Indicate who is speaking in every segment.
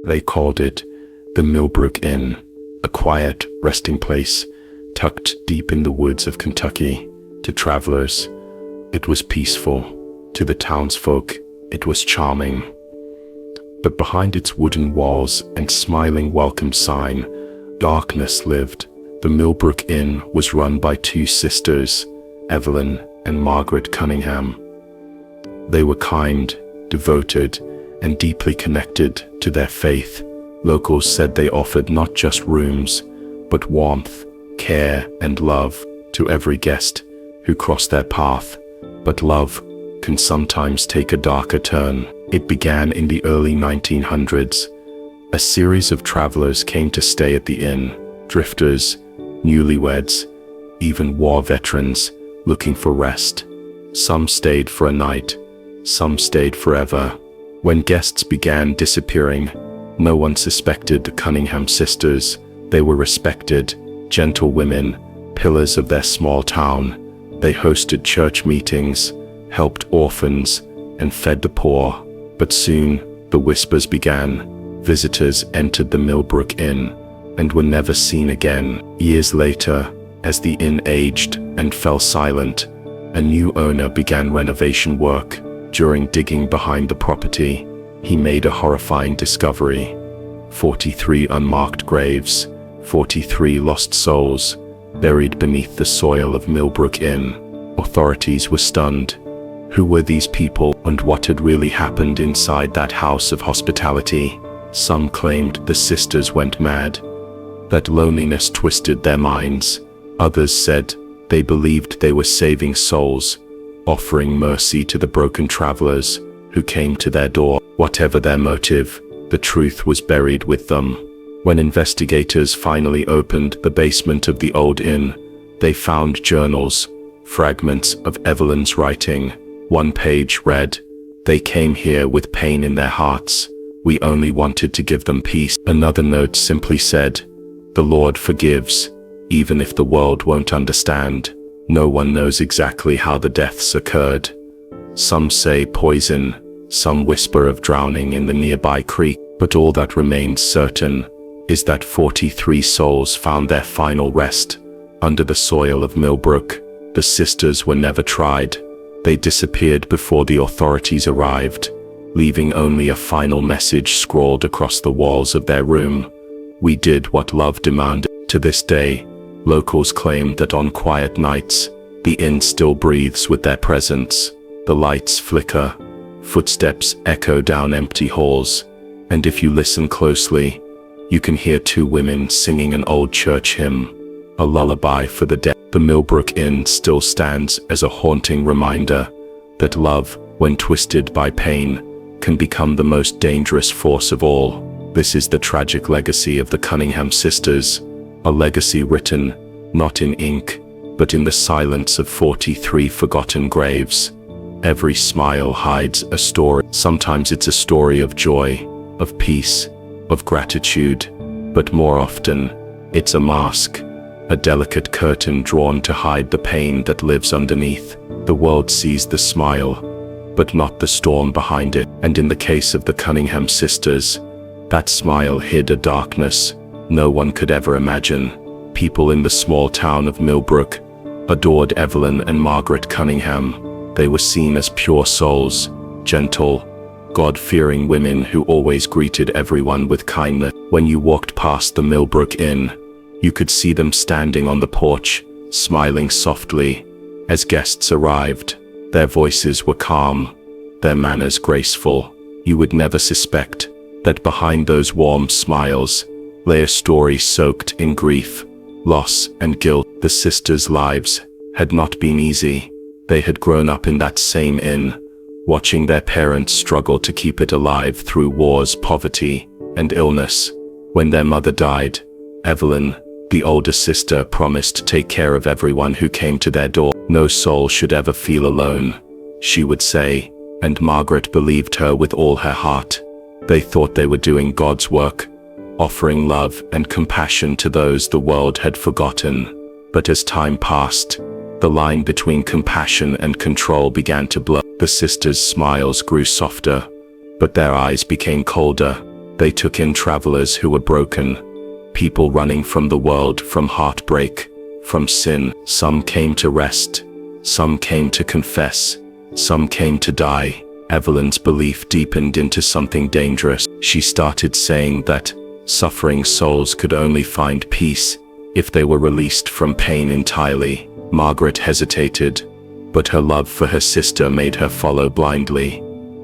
Speaker 1: They called it the Millbrook Inn, a quiet resting place tucked deep in the woods of Kentucky. To travelers, it was peaceful. To the townsfolk, it was charming. But behind its wooden walls and smiling welcome sign, darkness lived. The Millbrook Inn was run by two sisters, Evelyn and Margaret Cunningham. They were kind, devoted, and deeply connected to their faith. Locals said they offered not just rooms, but warmth, care, and love to every guest who crossed their path. But love can sometimes take a darker turn. It began in the early 1900s. A series of travelers came to stay at the inn, drifters, newlyweds, even war veterans looking for rest. Some stayed for a night, some stayed forever. When guests began disappearing, no one suspected the Cunningham sisters. They were respected, gentle women, pillars of their small town. They hosted church meetings, helped orphans, and fed the poor. But soon, the whispers began. Visitors entered the Millbrook Inn and were never seen again. Years later, as the inn aged and fell silent, a new owner began renovation work. During digging behind the property, he made a horrifying discovery. 43 unmarked graves, 43 lost souls, buried beneath the soil of Millbrook Inn. Authorities were stunned. Who were these people, and what had really happened inside that house of hospitality? Some claimed the sisters went mad, that loneliness twisted their minds. Others said they believed they were saving souls, offering mercy to the broken travelers who came to their door. Whatever their motive, the truth was buried with them. When investigators finally opened the basement of the old inn, they found journals, fragments of Evelyn's writing. One page read, "They came here with pain in their hearts. We only wanted to give them peace." Another note simply said, "The Lord forgives, even if the world won't understand." No one knows exactly how the deaths occurred. Some say poison, some whisper of drowning in the nearby creek, but all that remains certain is that 43 souls found their final rest under the soil of Millbrook. The sisters were never tried. They disappeared before the authorities arrived, leaving only a final message scrawled across the walls of their room. "We did what love demanded." To this day, locals claim that on quiet nights, the inn still breathes with their presence. The lights flicker, footsteps echo down empty halls, and if you listen closely, you can hear two women singing an old church hymn, a lullaby for the dead. The Millbrook Inn still stands as a haunting reminder that love, when twisted by pain, can become the most dangerous force of all. This is the tragic legacy of the Cunningham sisters, a legacy written, not in ink, but in the silence of 43 forgotten graves. Every smile hides a story. Sometimes it's a story of joy, of peace, of gratitude, but more often, it's a mask, a delicate curtain drawn to hide the pain that lives underneath. The world sees the smile, but not the storm behind it. And in the case of the Cunningham sisters, that smile hid a darkness no one could ever imagine. People in the small town of Millbrook adored Evelyn and Margaret Cunningham. They were seen as pure souls, gentle, God-fearing women who always greeted everyone with kindness. When you walked past the Millbrook Inn, you could see them standing on the porch, smiling softly as guests arrived. Their voices were calm, their manners graceful. You would never suspect that behind those warm smiles lay a story soaked in grief, loss, and guilt. The sisters' lives had not been easy. They had grown up in that same inn, watching their parents struggle to keep it alive through wars, poverty, and illness. When their mother died, Evelyn, the older sister, promised to take care of everyone who came to their door. "No soul should ever feel alone," she would say, and Margaret believed her with all her heart. They thought they were doing God's work, offering love and compassion to those the world had forgotten. But as time passed, the line between compassion and control began to blur. The sisters' smiles grew softer, but their eyes became colder. They took in travelers who were broken, people running from the world, from heartbreak, from sin. Some came to rest, some came to confess, some came to die. Evelyn's belief deepened into something dangerous. She started saying that suffering souls could only find peace if they were released from pain entirely. Margaret hesitated, but her love for her sister made her follow blindly.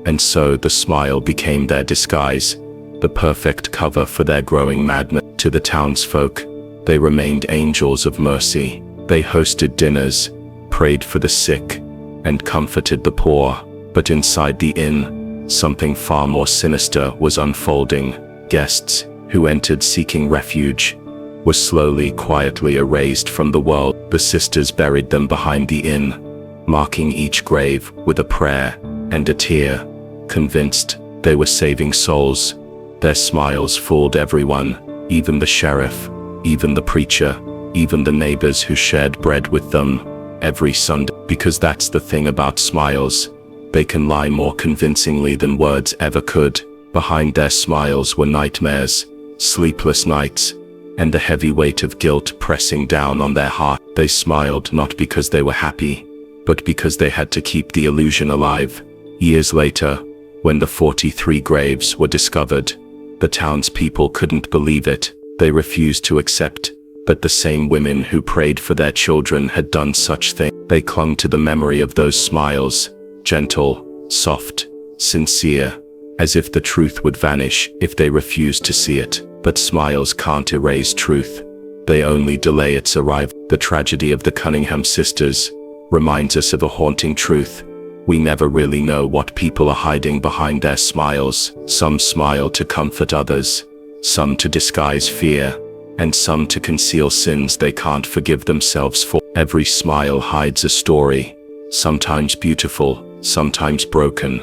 Speaker 1: And so the smile became their disguise, the perfect cover for their growing madness. To the townsfolk, they remained angels of mercy. They hosted dinners, prayed for the sick, and comforted the poor. But inside the inn, something far more sinister was unfolding. Guests, who entered seeking refuge, were slowly, quietly erased from the world. The sisters buried them behind the inn, marking each grave with a prayer and a tear. Convinced they were saving souls, their smiles fooled everyone, even the sheriff, even the preacher, even the neighbors who shared bread with them every Sunday. Because that's the thing about smiles, they can lie more convincingly than words ever could. Behind their smiles were nightmares, sleepless nights, and the heavy weight of guilt pressing down on their heart. They smiled not because they were happy, but because they had to keep the illusion alive. Years later, when the 43 graves were discovered, the townspeople couldn't believe it. They refused to accept that the same women who prayed for their children had done such things. They clung to the memory of those smiles, gentle, soft, sincere, as if the truth would vanish if they refused to see it. But smiles can't erase truth. They only delay its arrival. The tragedy of the Cunningham sisters reminds us of a haunting truth. We never really know what people are hiding behind their smiles. Some smile to comfort others, some to disguise fear, and some to conceal sins they can't forgive themselves for. Every smile hides a story, sometimes beautiful, sometimes broken.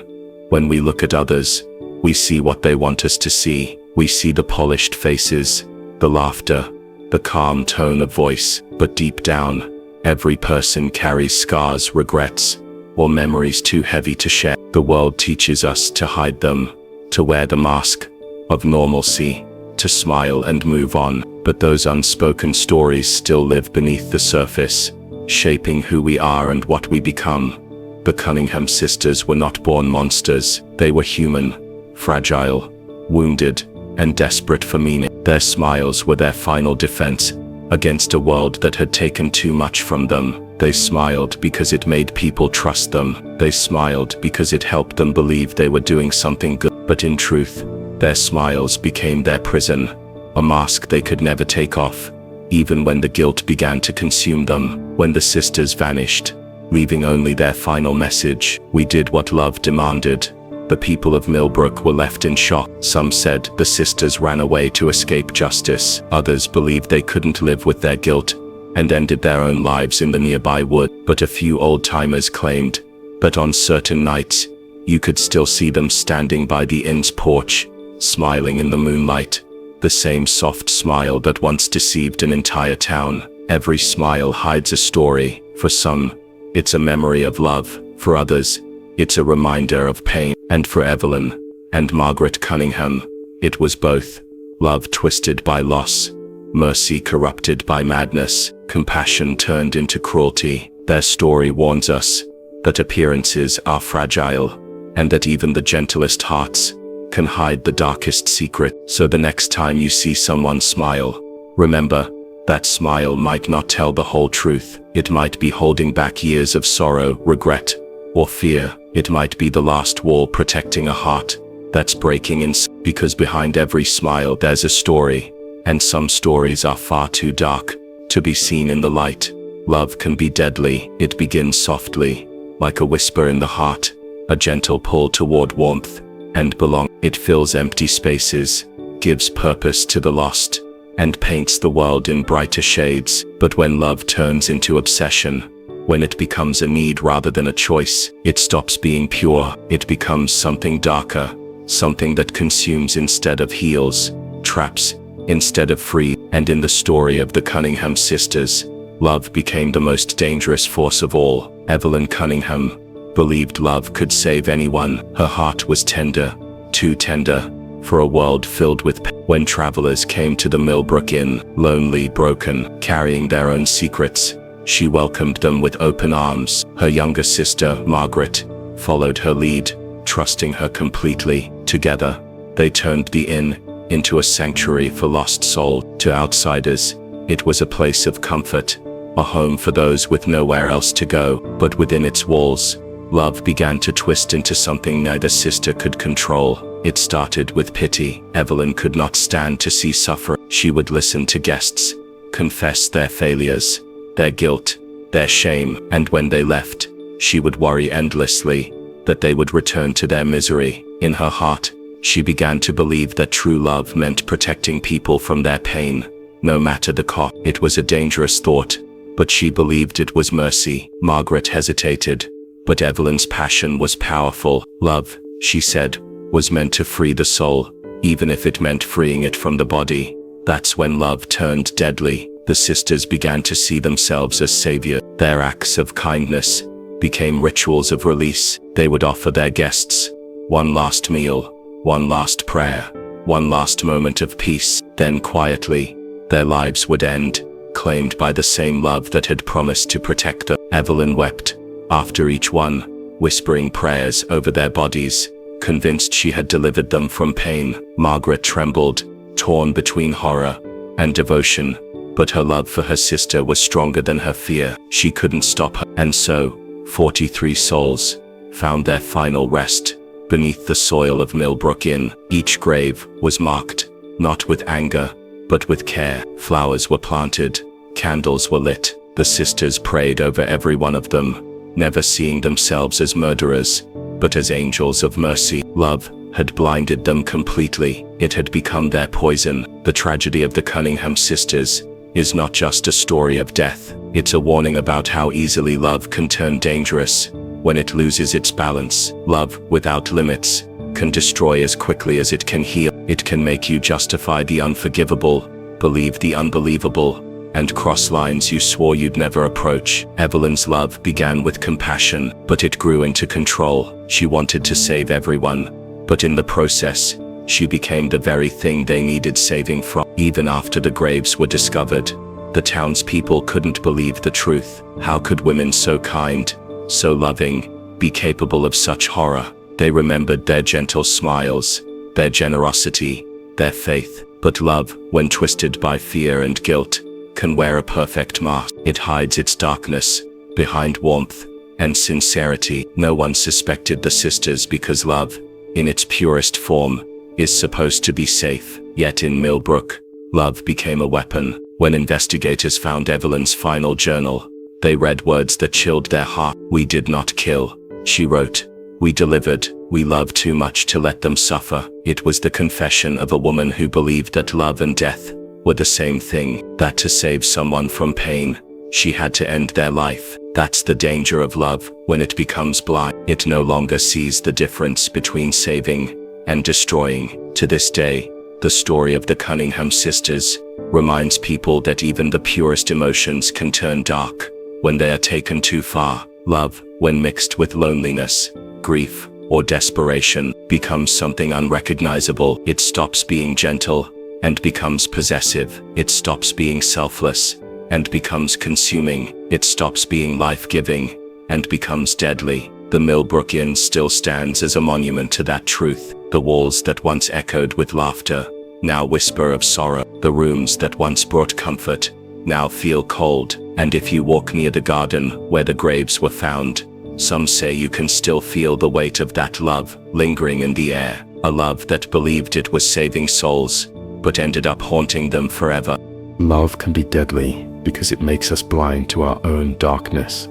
Speaker 1: When we look at others, we see what they want us to see. We see the polished faces, the laughter, the calm tone of voice, but deep down, every person carries scars, regrets, or memories too heavy to share. The world teaches us to hide them, to wear the mask of normalcy, to smile and move on. But those unspoken stories still live beneath the surface, shaping who we are and what we become. The Cunningham sisters were not born monsters. They were human, fragile, wounded, and desperate for meaning. Their smiles were their final defense against a world that had taken too much from them. They smiled because it made people trust them. They smiled because it helped them believe they were doing something good. But in truth, their smiles became their prison, a mask they could never take off, even when the guilt began to consume them. When the sisters vanished, leaving only their final message, "We did what love demanded," the people of Millbrook were left in shock. Some said the sisters ran away to escape justice. Others believed they couldn't live with their guilt and ended their own lives in the nearby wood. But a few old-timers claimed that on certain nights, you could still see them standing by the inn's porch, smiling in the moonlight. The same soft smile that once deceived an entire town. Every smile hides a story. For some, it's a memory of love. For others, it's a reminder of pain. And for Evelyn and Margaret Cunningham, it was both. Love twisted by loss, mercy corrupted by madness, compassion turned into cruelty. Their story warns us that appearances are fragile, and that even the gentlest hearts can hide the darkest secret. So the next time you see someone smile, remember, that smile might not tell the whole truth. It might be holding back years of sorrow, regret, or fear. It might be the last wall protecting a heart that's breaking inside. Because behind every smile there's a story, and some stories are far too dark to be seen in the light. Love can be deadly. It begins softly, like a whisper in the heart, a gentle pull toward warmth and belong. It fills empty spaces, gives purpose to the lost, and paints the world in brighter shades. But when love turns into obsession, when it becomes a need rather than a choice, it stops being pure. It becomes something darker, something that consumes instead of heals, traps instead of free. And in the story of the Cunningham sisters, love became the most dangerous force of all. Evelyn Cunningham believed love could save anyone. Her heart was tender, too tender,
Speaker 2: for a world filled with pain. When travelers came to the Millbrook Inn, lonely, broken, carrying their own secrets, she welcomed them with open arms. Her younger sister, Margaret, followed her lead, trusting her completely. Together, they turned the inn into a sanctuary for lost souls. To outsiders, it was a place of comfort, a home for those with nowhere else to go. But within its walls, love began to twist into something neither sister could control. It started with pity. Evelyn could not stand to see suffering. She would listen to guests, confess their failures, their guilt, their shame, and when they left, she would worry endlessly that they would return to their misery. In her heart, she began to believe that true love meant protecting people from their pain, no matter the cost. It was a dangerous thought, but she believed it was mercy. Margaret hesitated, but Evelyn's passion was powerful. Love, she said, was meant to free the soul, even if it meant freeing it from the body. That's when love turned deadly. The sisters began to see themselves as saviors. Their acts of kindness became rituals of release. They would offer their guests one last meal, one last prayer, one last moment of peace. Then quietly, their lives would end, claimed by the same love that had promised to protect them. Evelyn wept after each one, whispering prayers over their bodies, convinced she had delivered them from pain. Margaret trembled, torn between horror and devotion, but her love for her sister was stronger than her fear. She couldn't stop her. And so, 43 souls found their final rest beneath the soil of Millbrook Inn. Each grave was marked, not with anger, but with care. Flowers were planted, candles were lit. The sisters prayed over every one of them, never seeing themselves as murderers, but as angels of mercy. Love had blinded them completely. It had become their poison. The tragedy of the Cunningham sisters is not just a story of death. It's a warning about how easily love can turn dangerous when it loses its balance. Love, without limits, can destroy as quickly as it can heal. It can make you justify the unforgivable, believe the unbelievable, and cross lines you swore you'd never approach. Evelyn's love began with compassion, but it grew into control. She wanted to save everyone, but in the process, she became the very thing they needed saving from. Even after the graves were discovered, the townspeople couldn't believe the truth. How could women so kind, so loving, be capable of such horror? They remembered their gentle smiles, their generosity, their faith. But love, when twisted by fear and guilt, can wear a perfect mask. It hides its darkness behind warmth and sincerity. No one suspected the sisters because love, in its purest form, is supposed to be safe. Yet in Millbrook, love became a weapon. When investigators found Evelyn's final journal, they read words that chilled their heart. "We did not kill," she wrote. "We delivered. We loved too much to let them suffer." It was the confession of a woman who believed that love and death were the same thing, that to save someone from pain, she had to end their life. That's the danger of love. When it becomes blind, it no longer sees the difference between saving and destroying. To this day, the story of the Cunningham sisters reminds people that even the purest emotions can turn dark when they are taken too far. Love, when mixed with loneliness, grief, or desperation, becomes something unrecognizable. It stops being gentle and becomes possessive. It stops being selfless and becomes consuming. It stops being life-giving and becomes deadly. The Millbrook Inn still stands as a monument to that truth. The walls that once echoed with laughter now whisper of sorrow. The rooms that once brought comfort now feel cold. And if you walk near the garden where the graves were found, some say you can still feel the weight of that love lingering in the air. A love that believed it was saving souls, but ended up haunting them forever.
Speaker 1: Love can be deadly because it makes us blind to our own darkness.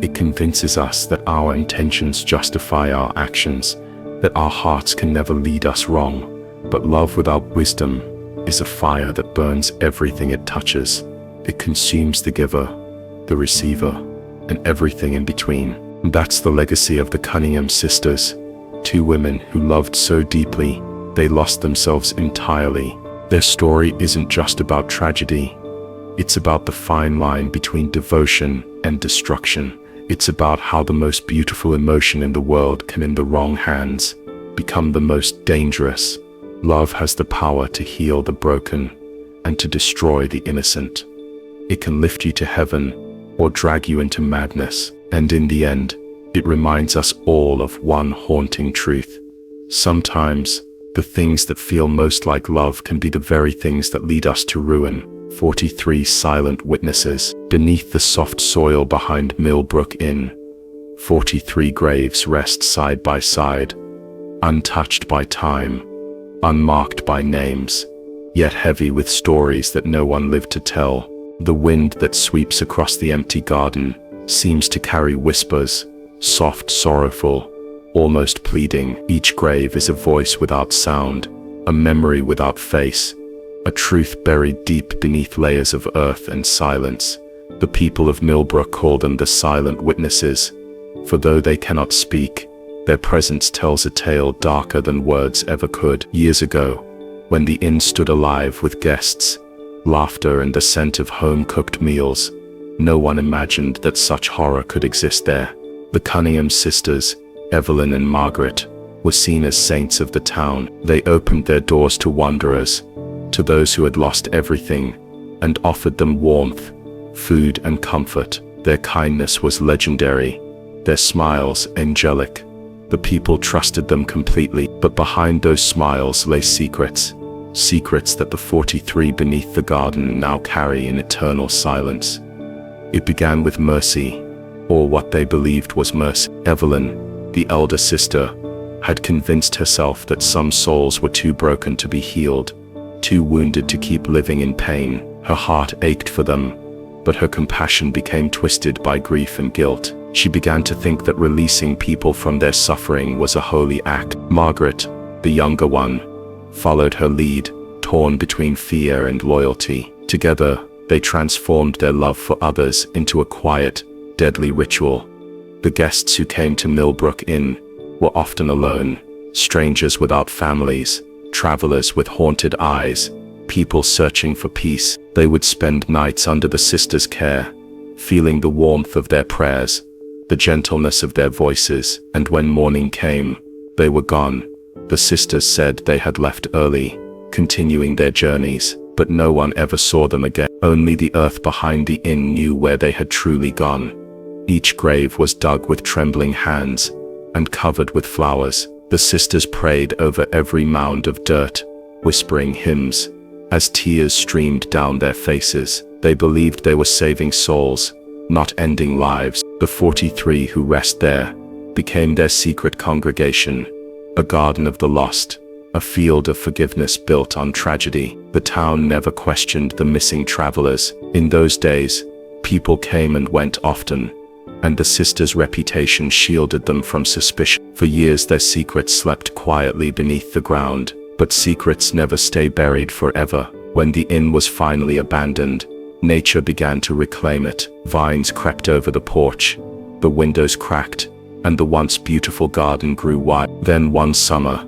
Speaker 1: It convinces us that our intentions justify our actions, that our hearts can never lead us wrong. But love without wisdom is a fire that burns everything it touches. It consumes the giver, the receiver, and everything in between. That's the legacy of the Cunningham sisters, two women who loved so deeply they lost themselves entirely. Their story isn't just about tragedy. It's about the fine line between devotion and destruction. It's about how the most beautiful emotion in the world can, in the wrong hands, become the most dangerous. Love has the power to heal the broken and to destroy the innocent. It can lift you to heaven or drag you into madness, and in the end, it reminds us all of one haunting truth. Sometimes, the things that feel most like love can be the very things that lead us to ruin. 43 silent witnesses. Beneath the soft soil behind Millbrook Inn, 43 graves rest side by side, untouched by time, unmarked by names, yet heavy with stories that no one lived to tell. The wind that sweeps across the empty garden seems to carry whispers, soft, sorrowful, almost pleading. Each grave is a voice without sound, a memory without face, a truth buried deep beneath layers of earth and silence. The people of Millbrook call them the silent witnesses, for though they cannot speak, their presence tells a tale darker than words ever could. Years ago, when the inn stood alive with guests, laughter and the scent of home-cooked meals, no one imagined that such horror could exist there. The Cunningham sisters, Evelyn and Margaret, were seen as saints of the town. They opened their doors to wanderers, to those who had lost everything, and offered them warmth, food and comfort. Their kindness was legendary, their smiles angelic. The people trusted them completely, but behind those smiles lay secrets. Secrets that the 43 beneath the garden now carry in eternal silence. It began with mercy, or what they believed was mercy. Evelyn, the elder sister, had convinced herself that some souls were too broken to be healed, too wounded to keep living in pain. Her heart ached for them, but her compassion became twisted by grief and guilt. She began to think that releasing people from their suffering was a holy act. Margaret, the younger one, followed her lead, torn between fear and loyalty. Together, they transformed their love for others into a quiet, deadly ritual. The guests who came to Millbrook Inn were often alone, strangers without families, travelers with haunted eyes, people searching for peace. They would spend nights under the sisters' care, feeling the warmth of their prayers, the gentleness of their voices, and when morning came, they were gone. The sisters said they had left early, continuing their journeys, but no one ever saw them again. Only the earth behind the inn knew where they had truly gone. Each grave was dug with trembling hands and covered with flowers. The sisters prayed over every mound of dirt, whispering hymns. As tears streamed down their faces, they believed they were saving souls, not ending lives. The 43 who rest there became their secret congregation, a garden of the lost, a field of forgiveness built on tragedy. The town never questioned the missing travelers. In those days, people came and went often, and the sisters' reputation shielded them from suspicion. For years their secrets slept quietly beneath the ground, but secrets never stay buried forever. When the inn was finally abandoned, nature began to reclaim it. Vines crept over the porch, the windows cracked, and the once beautiful garden grew wild. Then one summer,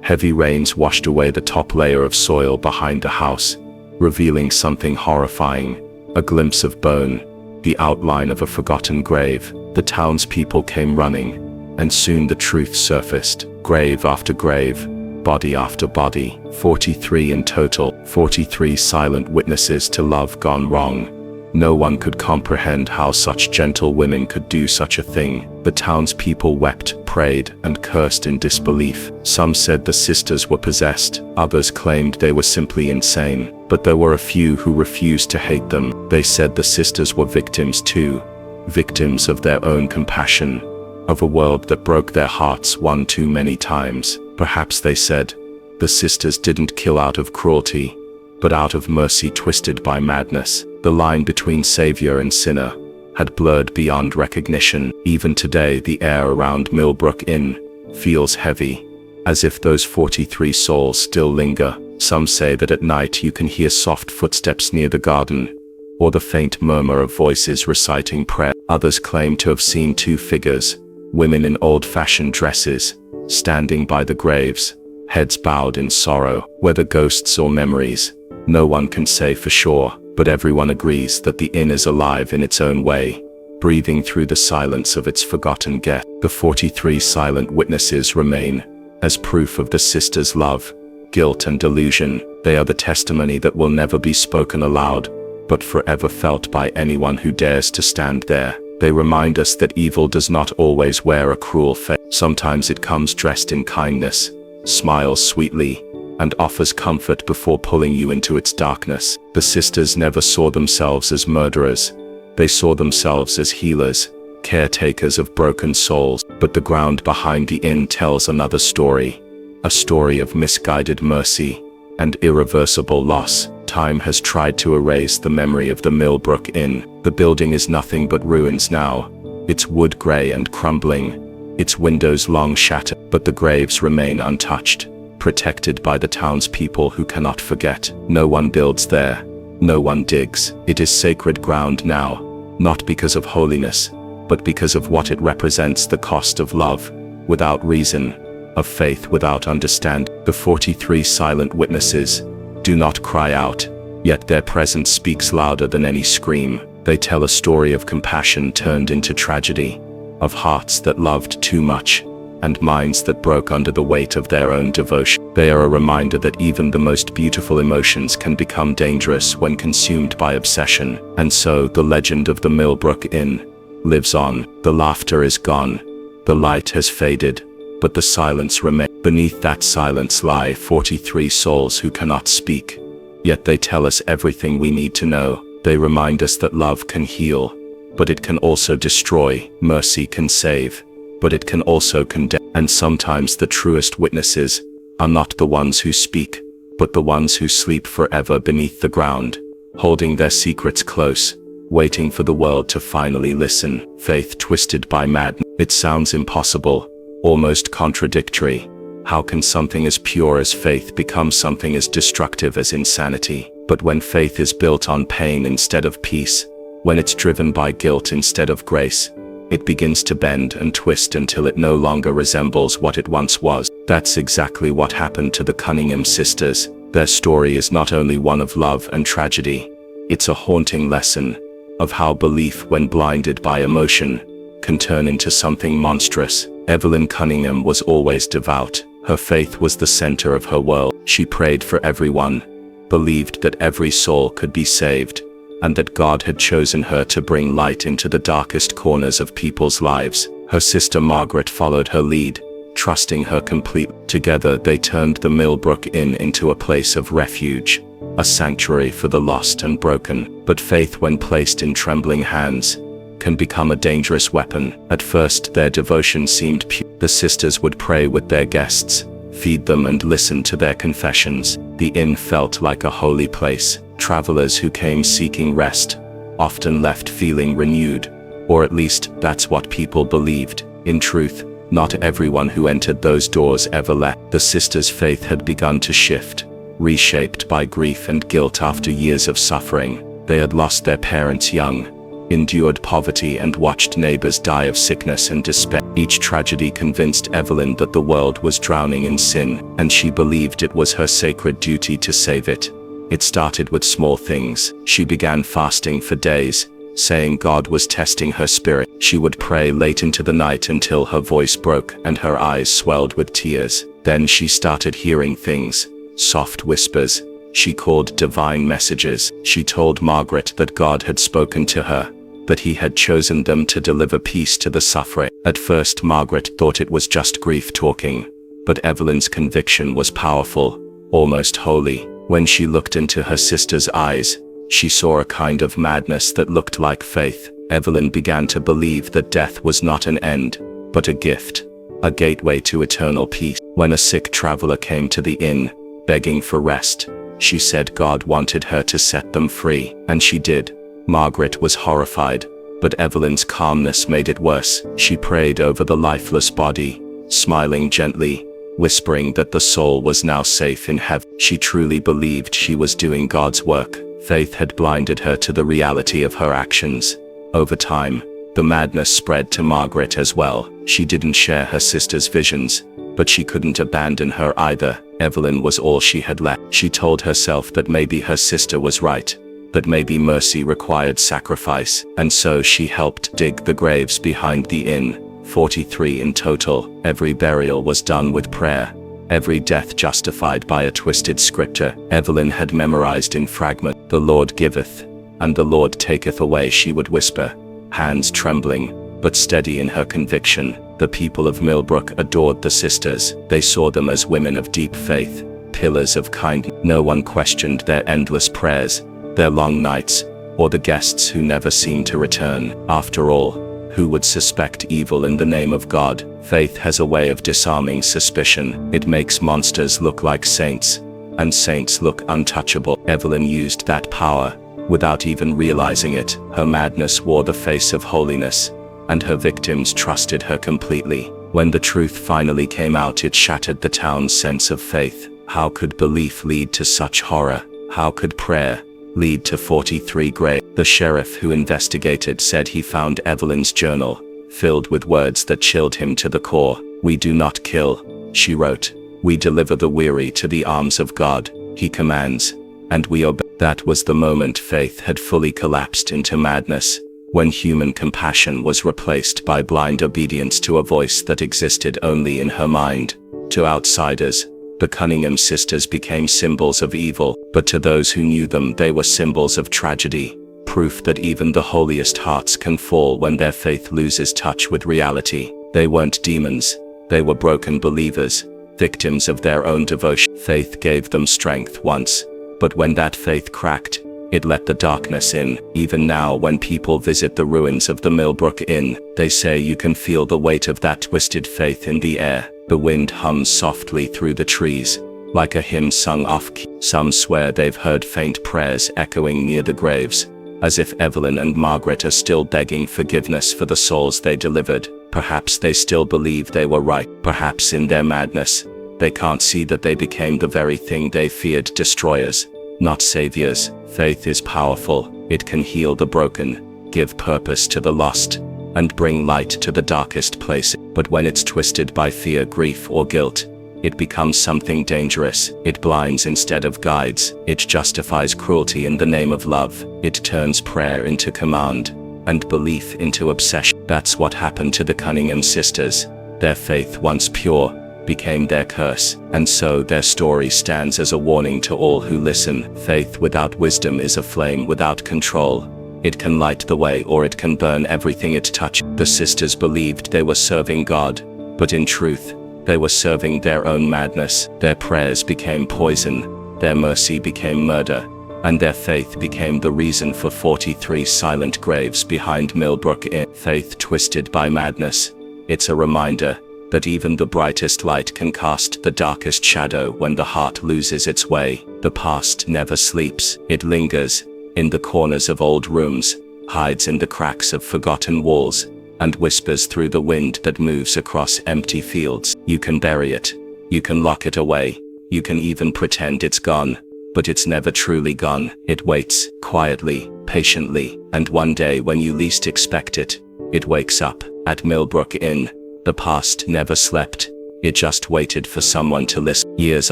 Speaker 1: heavy rains washed away the top layer of soil behind the house, revealing something horrifying, a glimpse of bone, the outline of a forgotten grave. The townspeople came running, and soon the truth surfaced. Grave after grave, body after body, 43 in total, 43 silent witnesses to love gone wrong. No one could comprehend how such gentle women could do such a thing. The townspeople wept, prayed, and cursed in disbelief. Some said the sisters were possessed, others claimed they were simply insane, but there were a few who refused to hate them. They said the sisters were victims too, victims of their own compassion, of a world that broke their hearts one too many times. Perhaps, they said, the sisters didn't kill out of cruelty, but out of mercy twisted by madness. The line between savior and sinner had blurred beyond recognition. Even today, the air around Millbrook Inn feels heavy, as if those 43 souls still linger. Some say that at night you can hear soft footsteps near the garden, or the faint murmur of voices reciting prayer. Others claim to have seen two figures, women in old-fashioned dresses, standing by the graves, heads bowed in sorrow. Whether ghosts or memories, no one can say for sure, but everyone agrees that the inn is alive in its own way, breathing through the silence of its forgotten guest. The 43 silent witnesses remain, as proof of the sisters' love,
Speaker 2: guilt and delusion. They are the testimony that will never be spoken aloud, but forever felt by anyone who dares to stand there. They remind us that evil does not always wear a cruel face. Sometimes it comes dressed in kindness, smiles sweetly, and offers comfort before pulling you into its darkness. The sisters never saw themselves as murderers. They saw themselves as healers, caretakers of broken souls. But the ground behind the inn tells another story, a story of misguided mercy and irreversible loss. Time has tried to erase the memory of the Millbrook Inn. The building is nothing but ruins now, its wood gray and crumbling, its windows long shattered, but the graves remain untouched, protected by the townspeople who cannot forget. No one builds there, no one digs. It is sacred ground now, not because of holiness, but because of what it represents: the cost of love without reason, of faith without understanding. The 43 silent witnesses do not cry out, yet their presence speaks louder than any scream. They tell a story of compassion turned into tragedy, of hearts that loved too much, and minds that broke under the weight of their own devotion. They are a reminder that even the most beautiful emotions can become dangerous when consumed by obsession. And so the legend of the Millbrook Inn lives on. The laughter is gone, the light has faded, but the silence remains. Beneath that silence lie 43 souls who cannot speak, yet they tell us everything we need to know. They remind us that love can heal, but it can also destroy. Mercy can save, but it can also condemn. And sometimes the truest witnesses are not the ones who speak, but the ones who sleep forever beneath the ground, holding their secrets close, waiting for the world to finally listen. Faith twisted by madness. It sounds impossible, almost contradictory. How can something as pure as faith become something as destructive as insanity? But when faith is built on pain instead of peace, when it's driven by guilt instead of grace, it begins to bend and twist until it no longer resembles what it once was. That's exactly what happened to the Cunningham sisters. Their story is not only one of love and tragedy, it's a haunting lesson of how belief, when blinded by emotion, can turn into something monstrous. Evelyn Cunningham was always devout. Her faith was the center of her world. She prayed for everyone, believed that every soul could be saved, and that God had chosen her to bring light into the darkest corners of people's lives. Her sister Margaret followed her lead, trusting her completely. Together they turned the Millbrook Inn into a place of refuge, a sanctuary for the lost and broken. But faith, when placed in trembling hands, can become a dangerous weapon. At first their devotion seemed pure. The sisters would pray with their guests, feed them and listen to their confessions. The inn felt like a holy place. Travelers who came seeking rest often left feeling renewed, or at least that's what people believed. In truth, not everyone who entered those doors ever left. The sisters' faith had begun to shift, reshaped by grief and guilt after years of suffering. They had lost their parents young, endured poverty, and watched neighbors die of sickness and despair. Each tragedy convinced Evelyn that the world was drowning in sin, and she believed it was her sacred duty to save it. It started with small things. She began fasting for days, saying God was testing her spirit. She would pray late into the night until her voice broke and her eyes swelled with tears. Then she started hearing things, soft whispers she called divine messages. She told Margaret that God had spoken to her, that he had chosen them to deliver peace to the suffering. At first Margaret thought it was just grief talking, but Evelyn's conviction was powerful, almost holy. When she looked into her sister's eyes, she saw a kind of madness that looked like faith. Evelyn began to believe that death was not an end, but a gift, a gateway to eternal peace. When a sick traveler came to the inn, begging for rest, she said God wanted her to set them free, and she did. Margaret was horrified, but Evelyn's calmness made it worse. She prayed over the lifeless body, smiling gently, whispering that the soul was now safe in heaven. She truly believed she was doing God's work. Faith had blinded her to the reality of her actions. Over time, the madness spread to Margaret as well. She didn't share her sister's visions, but she couldn't abandon her either. Evelyn was all she had left. She told herself that maybe her sister was right, that maybe mercy required sacrifice, and so she helped dig the graves behind the inn, 43 in total. Every burial was done with prayer, every death justified by a twisted scripture Evelyn had memorized in fragment. "The Lord giveth, and the Lord taketh away," she would whisper, hands trembling, but steady in her conviction. The people of Millbrook adored the sisters. They saw them as women of deep faith, pillars of kindness. No one questioned their endless prayers, their long nights, or the guests who never seemed to return. After all, who would suspect evil in the name of God? Faith has a way of disarming suspicion. It makes monsters look like saints, and saints look untouchable. Evelyn used that power, without even realizing it. Her madness wore the face of holiness, and her victims trusted her completely. When the truth finally came out, it shattered the town's sense of faith. How could belief lead to such horror? How could prayer lead to 43 graves? The sheriff who investigated said he found Evelyn's journal, filled with words that chilled him to the core. "We do not kill," she wrote. "We deliver the weary to the arms of God. He commands, and we obey." That was the moment faith had fully collapsed into madness, when human compassion was replaced by blind obedience to a voice that existed only in her mind. To outsiders, the Cunningham sisters became symbols of evil, but to those who knew them, they were symbols of tragedy, proof that even the holiest hearts can fall when their faith loses touch with reality. They weren't demons, they were broken believers, victims of their own devotion. Faith gave them strength once, but when that faith cracked, it let the darkness in. Even now, when people visit the ruins of the Millbrook Inn, they say you can feel the weight of that twisted faith in the air. The wind hums softly through the trees, like a hymn sung off-key. Some swear they've heard faint prayers echoing near the graves, as if Evelyn and Margaret are still begging forgiveness for the souls they delivered. Perhaps they still believe they were right. Perhaps in their madness, they can't see that they became the very thing they feared: destroyers, not saviors. Faith is powerful. It can heal the broken, give purpose to the lost, and bring light to the darkest place. But when it's twisted by fear, grief, or guilt, it becomes something dangerous. It blinds instead of guides. It justifies cruelty in the name of love. It turns prayer into command, and belief into obsession. That's what happened to the Cunningham sisters. Their faith, once pure, became their curse, and so their story stands as a warning to all who listen. Faith without wisdom is a flame without control. It can light the way, or it can burn everything it touches. The sisters believed they were serving God, but in truth, they were serving their own madness. Their prayers became poison, their mercy became murder, and their faith became the reason for 43 silent graves behind Millbrook Inn. Faith twisted by madness. It's a reminder that even the brightest light can cast the darkest shadow when the heart loses its way. The past never sleeps. It lingers in the corners of old rooms, hides in the cracks of forgotten walls, and whispers through the wind that moves across empty fields. You can bury it, you can lock it away, you can even pretend it's gone, but it's never truly gone. It waits, quietly, patiently, and one day when you least expect it, it wakes up. At Millbrook Inn, the past never slept. It just waited for someone to listen. Years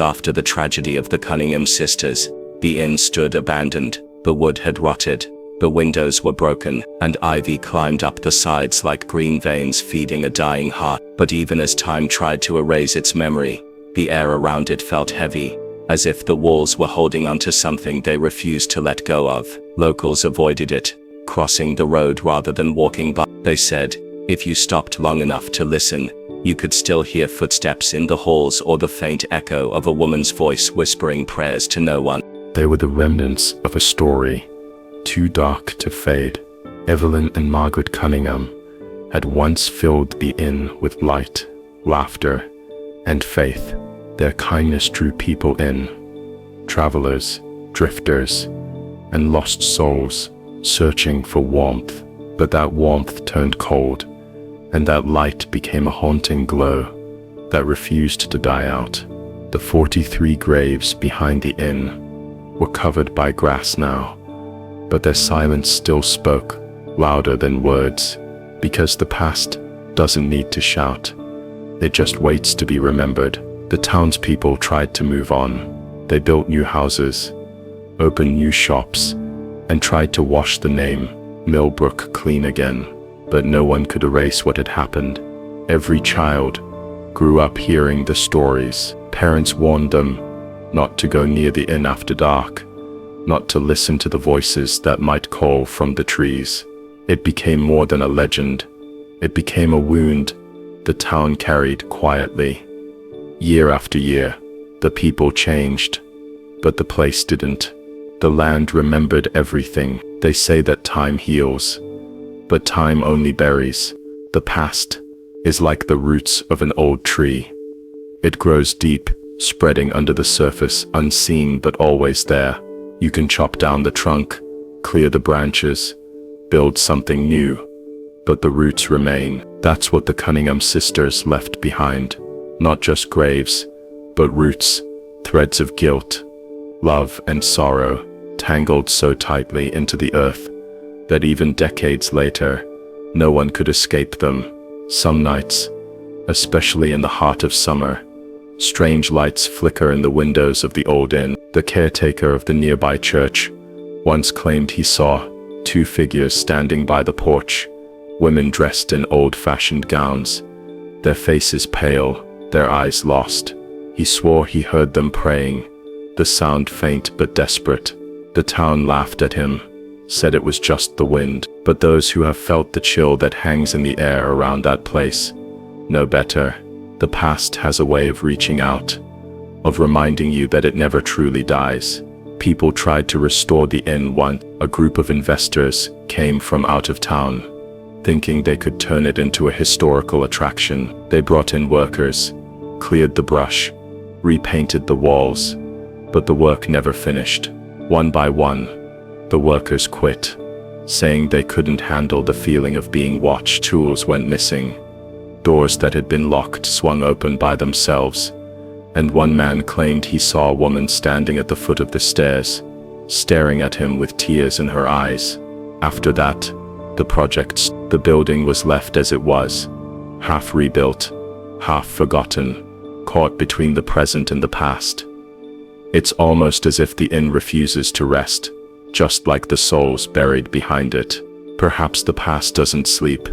Speaker 2: after the tragedy of the Cunningham sisters, the inn stood abandoned. The wood had rotted, the windows were broken, and ivy climbed up the sides like green veins feeding a dying heart. But even as time tried to erase its memory, the air around it felt heavy, as if the walls were holding onto something they refused to let go of. Locals avoided it, crossing the road rather than walking by. They said, if you stopped long enough to listen, you could still hear footsteps in the halls or the faint echo of a woman's voice whispering prayers to no one.
Speaker 1: They were the remnants of a story, too dark to fade. Evelyn and Margaret Cunningham had once filled the inn with light, laughter, and faith. Their kindness drew people in, travelers, drifters, and lost souls searching for warmth. But that warmth turned cold, and that light became a haunting glow that refused to die out. The 43 graves behind the inn were covered by grass now, but their silence still spoke, louder than words, because the past doesn't need to shout. It just waits to be remembered. The townspeople tried to move on. They built new houses, opened new shops, and tried to wash the name Millbrook clean again, but no one could erase what had happened. Every child grew up hearing the stories, Parents warned them not to go near the inn after dark, not to listen to the voices that might call from the trees. It became more than a legend. It became a wound the town carried quietly. Year after year, the people changed, but the place didn't. The land remembered everything. They say that time heals, but time only buries. The past is like the roots of an old tree. It grows deep, spreading under the surface, unseen but always there. You can chop down the trunk, clear the branches, build something new, but the roots remain. That's what the Cunningham sisters left behind. Not just graves, but roots, threads of guilt, love and sorrow, tangled so tightly into the earth that even decades later, no one could escape them. Some nights, especially in the heart of summer, strange lights flicker in the windows of the old inn. The caretaker of the nearby church once claimed he saw two figures standing by the porch, women dressed in old-fashioned gowns, their faces pale, their eyes lost. He swore he heard them praying, the sound faint but desperate. The town laughed at him, said it was just the wind. But those who have felt the chill that hangs in the air around that place know better. The past has a way of reaching out, of reminding you that it never truly dies. People tried to restore the inn once. A group of investors came from out of town, thinking they could turn it into a historical attraction. They brought in workers, cleared the brush, repainted the walls, but the work never finished. One by one, the workers quit, saying they couldn't handle the feeling of being watched. Tools went missing. Doors that had been locked swung open by themselves, and one man claimed he saw a woman standing at the foot of the stairs, staring at him with tears in her eyes. After that, the building was left as it was, half rebuilt, half forgotten, caught between the present and the past. It's almost as if the inn refuses to rest, just like the souls buried behind it. Perhaps the past doesn't sleep,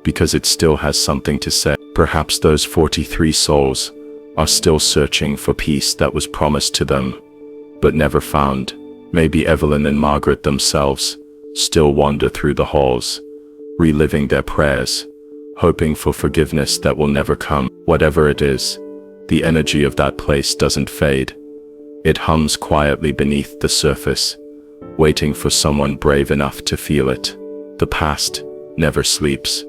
Speaker 1: because it still has something to say. Perhaps those 43 souls are still searching for peace that was promised to them, but never found. Maybe Evelyn and Margaret themselves still wander through the halls, reliving their prayers, hoping for forgiveness that will never come. Whatever it is, the energy of that place doesn't fade. It hums quietly beneath the surface, waiting for someone brave enough to feel it. The past never sleeps,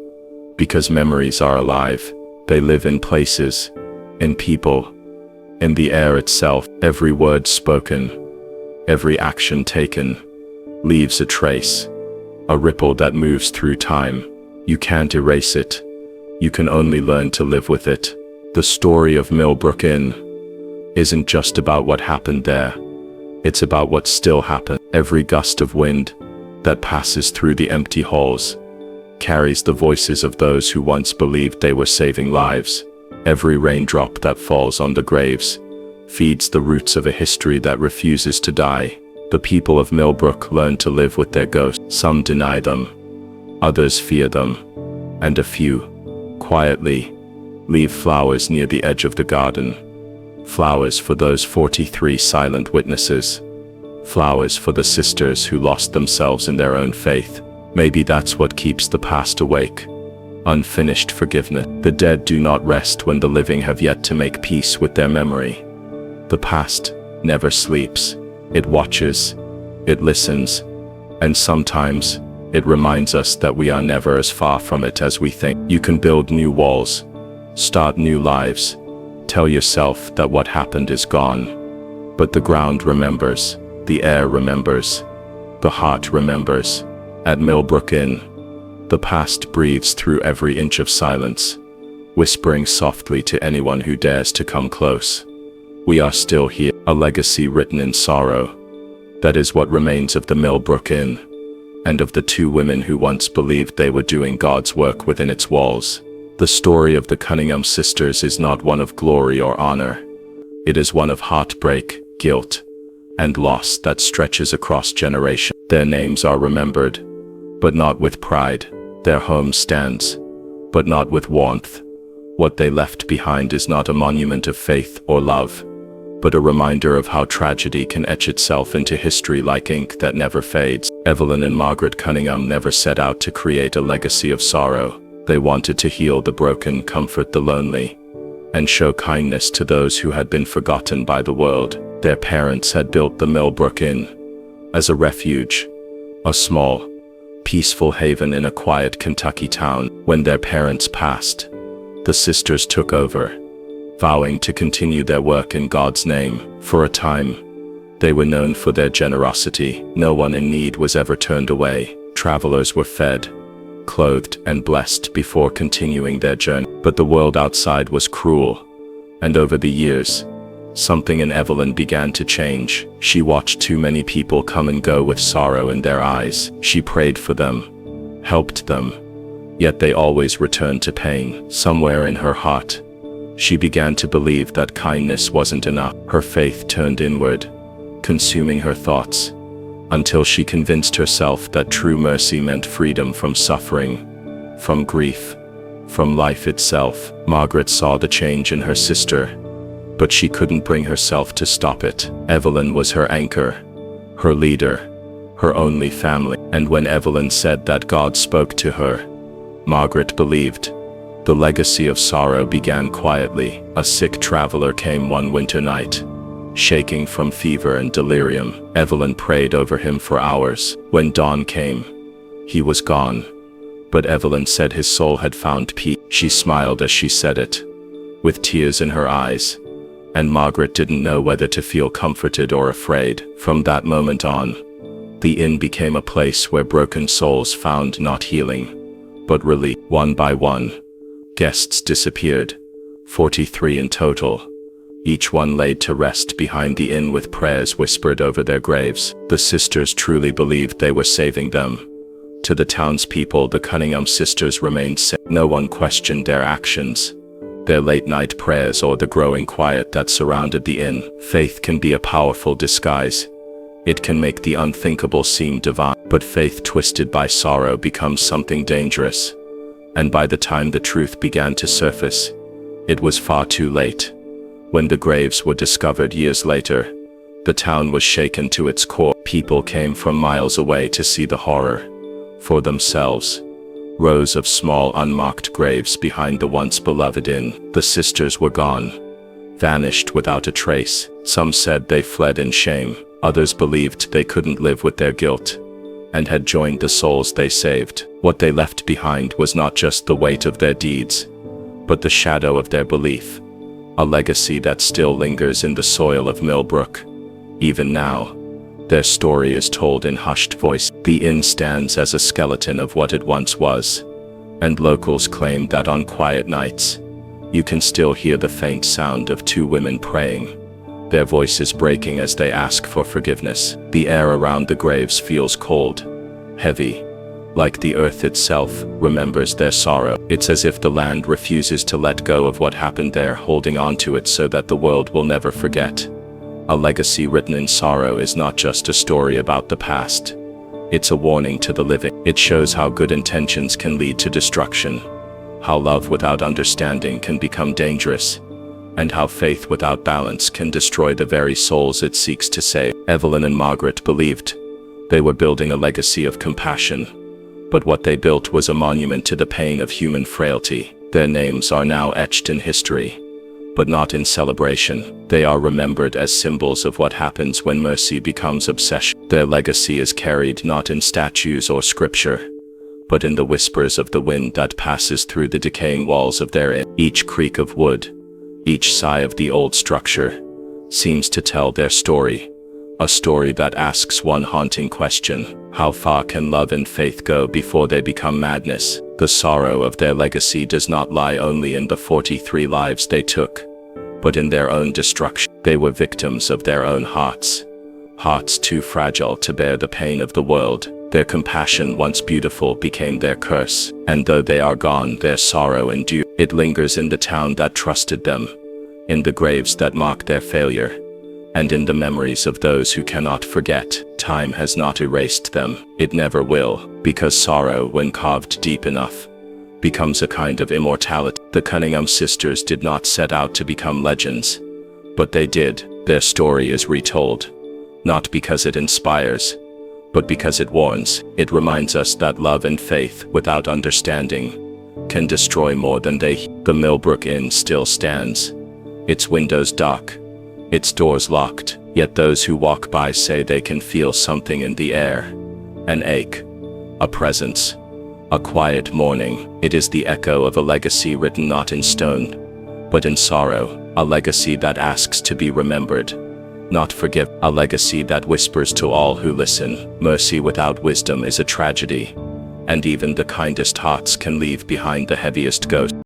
Speaker 1: because memories are alive. They live in places, in people, in the air itself. Every word spoken, every action taken, leaves a trace, a ripple that moves through time. You can't erase it. You can only learn to live with it. The story of Millbrook Inn isn't just about what happened there. It's about what still happened. Every gust of wind that passes through the empty halls carries the voices of those who once believed they were saving lives. Every raindrop that falls on the graves feeds the roots of a history that refuses to die. The people of Millbrook learn to live with their ghosts. Some deny them, others fear them, and a few, quietly, leave flowers near the edge of the garden. Flowers for those 43 silent witnesses. Flowers for the sisters who lost themselves in their own faith. Maybe that's what keeps the past awake. Unfinished forgiveness. The dead do not rest when the living have yet to make peace with their memory. The past never sleeps. It watches, it listens, and sometimes it reminds us that we are never as far from it as we think. You can build new walls, start new lives, tell yourself that what happened is gone. But the ground remembers, the air remembers, the heart remembers. At Millbrook Inn, the past breathes through every inch of silence, whispering softly to anyone who dares to come close. We are still here, a legacy written in sorrow. That is what remains of the Millbrook Inn, and of the two women who once believed they were doing God's work within its walls. The story of the Cunningham sisters is not one of glory or honor. It is one of heartbreak, guilt, and loss that stretches across generations. Their names are remembered, but not with pride. Their home stands, but not with warmth.
Speaker 2: What they left behind is not a monument of faith or love, but a reminder of how tragedy can etch itself into history like ink that never fades. Evelyn and Margaret Cunningham never set out to create a legacy of sorrow. They wanted to heal the broken, comfort the lonely, and show kindness to those who had been forgotten by the world. Their parents had built the Millbrook Inn as a refuge, a small, peaceful haven in a quiet Kentucky town. When their parents passed, the sisters took over, vowing to continue their work in God's name. For a time, they were known for their generosity. No one in need was ever turned away. Travelers were fed, clothed, and blessed before continuing their journey. But the world outside was cruel, and over the years, something in Evelyn began to change. She watched too many people come and go with sorrow in their eyes. She prayed for them, helped them, yet they always returned to pain. Somewhere in her heart, she began to believe that kindness wasn't enough. Her faith turned inward, consuming her thoughts, until she convinced herself that true mercy meant freedom from suffering, from grief, from life itself. Margaret saw the change in her sister, but she couldn't bring herself to stop it. Evelyn was her anchor, her leader, her only family. And when Evelyn said that God spoke to her, Margaret believed. The legacy of sorrow began quietly. A sick traveler came one winter night, shaking from fever and delirium. Evelyn prayed over him for hours. When dawn came, he was gone, but Evelyn said his soul had found peace. She smiled as she said it, with tears in her eyes, and Margaret didn't know whether to feel comforted or afraid. From that moment on, the inn became a place where broken souls found not healing, but relief. One by one, guests disappeared, 43 in total, each one laid to rest behind the inn with prayers whispered over their graves. The sisters truly believed they were saving them. To the townspeople, the Cunningham sisters remained safe. No one questioned their actions, their late-night prayers, or the growing quiet that surrounded the inn. Faith can be a powerful disguise. It can make the unthinkable seem divine, but faith twisted by sorrow becomes something dangerous. And by the time the truth began to surface, it was far too late. When the graves were discovered years later, the town was shaken to its core. People came from miles away to see the horror for themselves. Rows of small unmarked graves behind the once beloved inn. The sisters were gone, vanished without a trace. Some said they fled in shame. Others believed they couldn't live with their guilt, and had joined the souls they saved. What they left behind was not just the weight of their deeds, but the shadow of their belief. A legacy that still lingers in the soil of Millbrook. Even now, their story is told in hushed voice. The inn stands as a skeleton of what it once was, and locals claim that on quiet nights, you can still hear the faint sound of two women praying, their voices breaking as they ask for forgiveness. The air around the graves feels cold, heavy, like the earth itself remembers their sorrow. It's as if the land refuses to let go of what happened there, holding on to it so that the world will never forget. A legacy written in sorrow is not just a story about the past. It's a warning to the living. It shows how good intentions can lead to destruction, how love without understanding can become dangerous, and how faith without balance can destroy the very souls it seeks to save. Evelyn and Margaret believed they were building a legacy of compassion, but what they built was a monument to the pain of human frailty. Their names are now etched in history, but not in celebration. They are remembered as symbols of what happens when mercy becomes obsession. Their legacy is carried not in statues or scripture, but in the whispers of the wind that passes through the decaying walls of their inn. Each creak of wood, each sigh of the old structure, seems to tell their story. A story that asks one haunting question: how far can love and faith go before they become madness? The sorrow of their legacy does not lie only in the 43 lives they took, but in their own destruction. They were victims of their own hearts too fragile to bear the pain of the world. Their compassion, once beautiful, became their curse, and though they are gone, their sorrow endures. It lingers in the town that trusted them, in the graves that mark their failure, and in the memories of those who cannot forget. Time has not erased them. It never will, because sorrow, when carved deep enough, becomes a kind of immortality. The Cunningham sisters did not set out to become legends, but they did. Their story is retold, not because it inspires, but because it warns. It reminds us that love and faith without understanding can destroy more than they. The Millbrook Inn still stands, its windows dark, its doors locked, yet those who walk by say they can feel something in the air. An ache, a presence, a quiet mourning. It is the echo of a legacy written not in stone, but in sorrow, a legacy that asks to be remembered, not forgiven, a legacy that whispers to all who listen. Mercy without wisdom is a tragedy, and even the kindest hearts can leave behind the heaviest ghost.